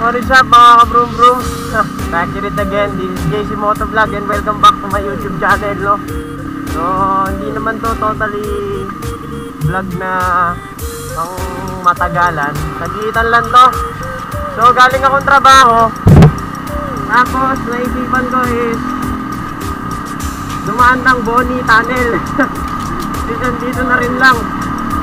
What is up mga ka-broom broom? Back at it again, this is JC Motovlog and welcome back to my YouTube channel, no? So, hindi naman to totally vlog na ang matagalan. Nagitan lang to. So, galing akong trabaho. Tapos, naisipan ko is dumaan ng Boni Tunnel. Dito na rin lang.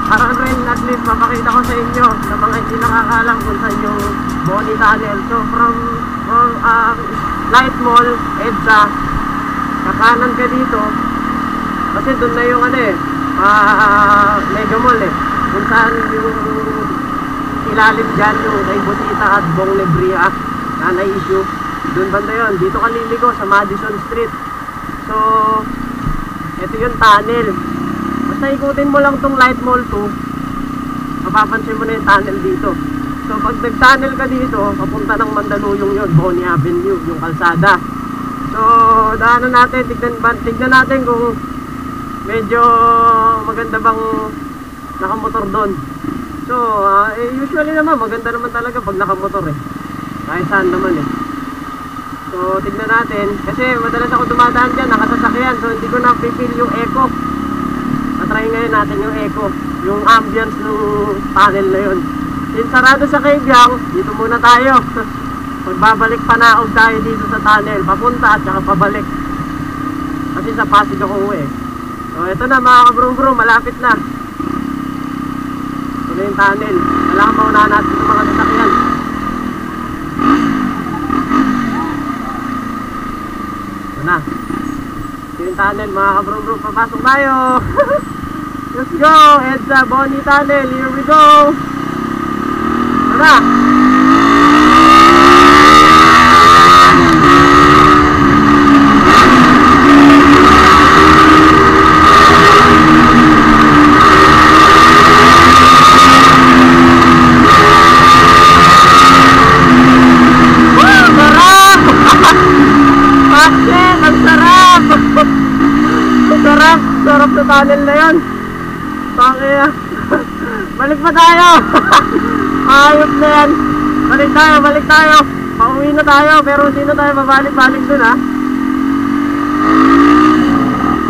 Para rin at least mapakita ko sa inyo sa mga hindi nakakalam kung saan yung Boni Tunnel. So from Light Mall, EDSA, kakanan ka dito kasi doon na yung Mega Mall kung saan yung ilalim dyan yung kay Busita at Bong Nebria na na-issue. Doon banda yun, dito ka liliko sa Madison Street. So ito yung tunnel. Basta ikutin mo lang tong Light Mall 2, mapapansin mo na yung tunnel dito. So pag nag-tunnel ka dito, papunta ng Mandaluyong yun, Boni Avenue, yung kalsada. So daanan natin, tignan natin kung medyo maganda bang nakamotor doon. So usually naman maganda naman talaga pag nakamotor kahit saan naman So tignan natin, kasi madalas ako dumadaan dyan, nakasasakyan. So hindi ko na pipil yung echo. Try ngayon natin yung echo, yung ambience ng tunnel na yun. Yung sarado sa Kabyang, dito muna tayo. Pagbabalik panaog tayo dito sa tunnel, papunta at saka pabalik. Kasi sa Pasig ako uwi. So ito na mga ka-broom broom, malapit na. Ito na yung tunnel. Kailangan maunahan natin sa mga sasakyan. Ito na. Ito yung tunnel mga ka-broom broom, papasok tayo. Let's go! EDSA Boni Tunnel, here we go! Tara! Woo! Sarap! Bakit? Ang sarap! Ang sarap! Sarap sa tunnel na yun! Pakaya. Balik pa tayo. Ayop na yan. Balik tayo. Pauwi na tayo, pero hindi na tayo babalik-balik dun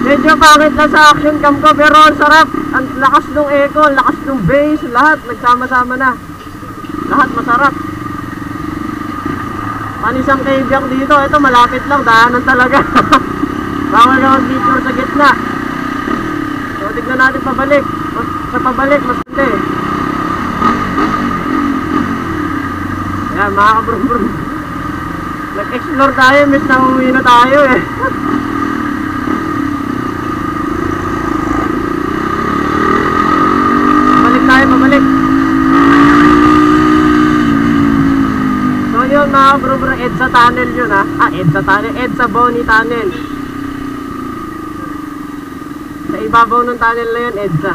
Medyo pangit lang sa action cam ko, pero ang sarap. Ang lakas ng echo, ang lakas ng bass, lahat nagsama-sama na. Lahat masarap. Panisang Kabyang dito, ito malapit lang, daanan talaga. Bawal ka mag-picture sa gitna. So tignan natin pabalik. Sa pabalik mas hindi. Ayan mga ka-broom broom, nag-explore tayo, miss na uwi na tayo Pabalik. So yun mga ka-broom broom, EDSA Tunnel yun EDSA Tunnel, EDSA Boni Tunnel. Sa ibabaw ng tunnel na yun, EDSA.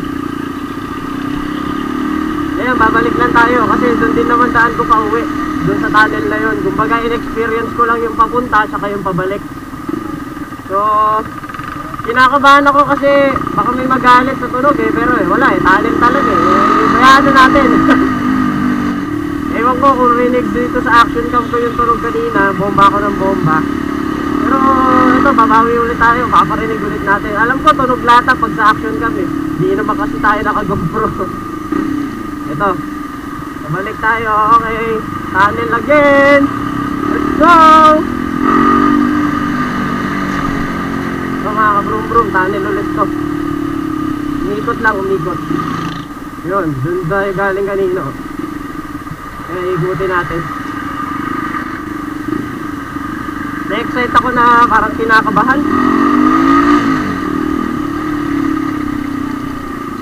Ayan, babalik lang tayo kasi doon din naman daan ko pa uwi. Doon sa tunnel na yun. Kumbaga in-experience ko lang yung papunta saka yung pabalik. So kinakabahan ako kasi baka may magalit sa tunog pero wala tunnel talaga bayaan na natin. Ewan ko kung rinig dito sa action cam ko yung tunog kanina, bomba ako ng bomba. Pero ito, babawi ulit tayo, paparinig ulit natin. Alam ko tunog lata pag sa action cam hindi naman kasi tayo naka-GoPro. Ito, pabalik tayo. Okay, tunnel again. Let's go! So mga ka-broom broom, tunnel ulit to. Umikot lang, umikot. Yun, dun tayo galing kanino. Kaya igutin natin. Na-excite ako na parang kinakabahan.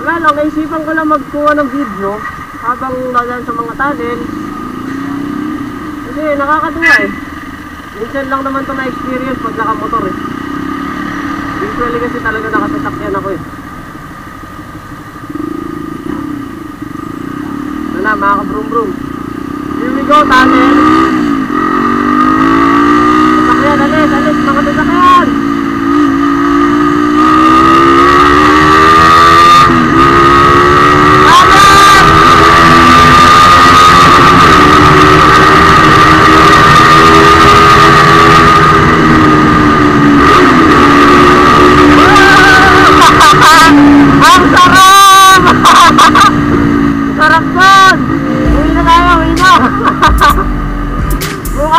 Wala lang, naisipan ko lang magkuha ng video habang nalan sa mga tunnel. Kasi nakakatuwa Minsan lang naman ito na-experience pag nakamotor Usually kasi talaga nakasasakyan ako Ito na mga ka-broom broom. Here we go, tunnel. Sasakyan, alis, mga sasakyan. Tunnel!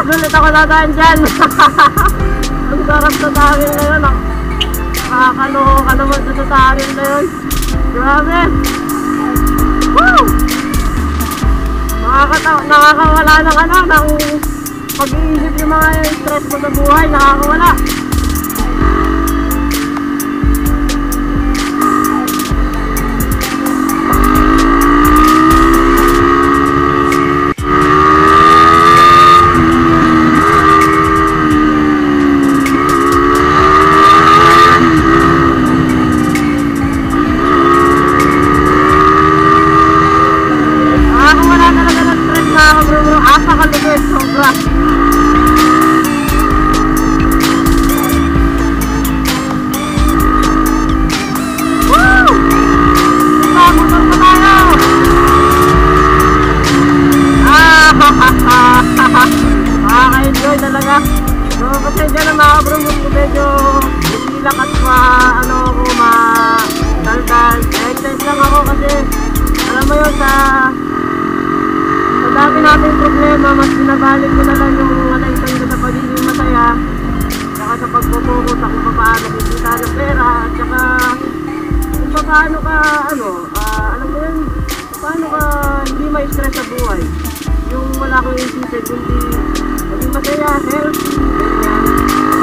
ulit ako dadaan dyan. Ang sarap sa tunnel na yun. Nakakaloka naman sa tunnel na yun. Grabe. Woo! Nakakawala ng ano, ng pag-iisip yung mga stress mo sa buhay, nakakawala. Sobra. Woo! Motor pa tayo. Nakaka-enjoy talaga. So, pasensya na mga bro, medyo busilak at ano ako, daldal. Exercise lang ako kasi, alam mo yun, sa dami nating problema, mas binabalik ko na lang yung attention ko sa pagiging masaya, saka sa pagpupokus sa kung paano kikita ng pera, at saka kung paano ka, alam mo yun, paano ka hindi ma-stress sa buhay. Yung wala kang isipin, kundi maging masaya, healthy, ganyan.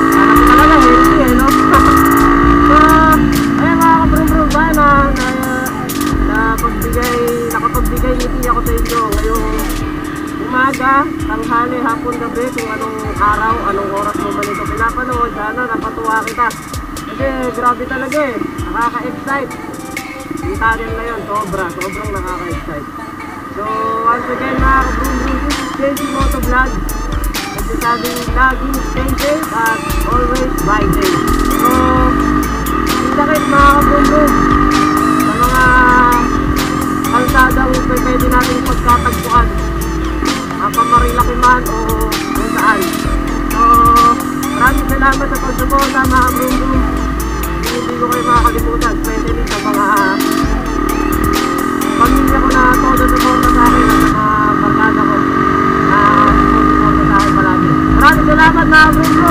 Alam mo talaga, healthy no? So, ayun mga kabro-bro ba nakapagbigay ngiti ako sa inyo ngayong umaga, tanghali, hapon, gabi, kung anong araw, anong oras mo man ito pinapanood. Sana napatuwa kita kasi grabe talaga nakaka-excite yung tunnel na yun, sobrang nakaka-excite. So once again mga kabro-bro, this is JC Motovlog, nagsasabing laging stay safe at always ride safe. So sakit mga kabro-bro sa mga kalsadang pwede natin pagkatagpuan, Marilaki man o kung saan. So maraming salamat sa pagsuporta mga kabro-bro. Hindi ko kayo makakalimutan, especially sa mga pamilya ko na todo suporta sa akin at sa mga barkada ko na suporta sa akin palagi. Maraming salamat mga kabro-bro.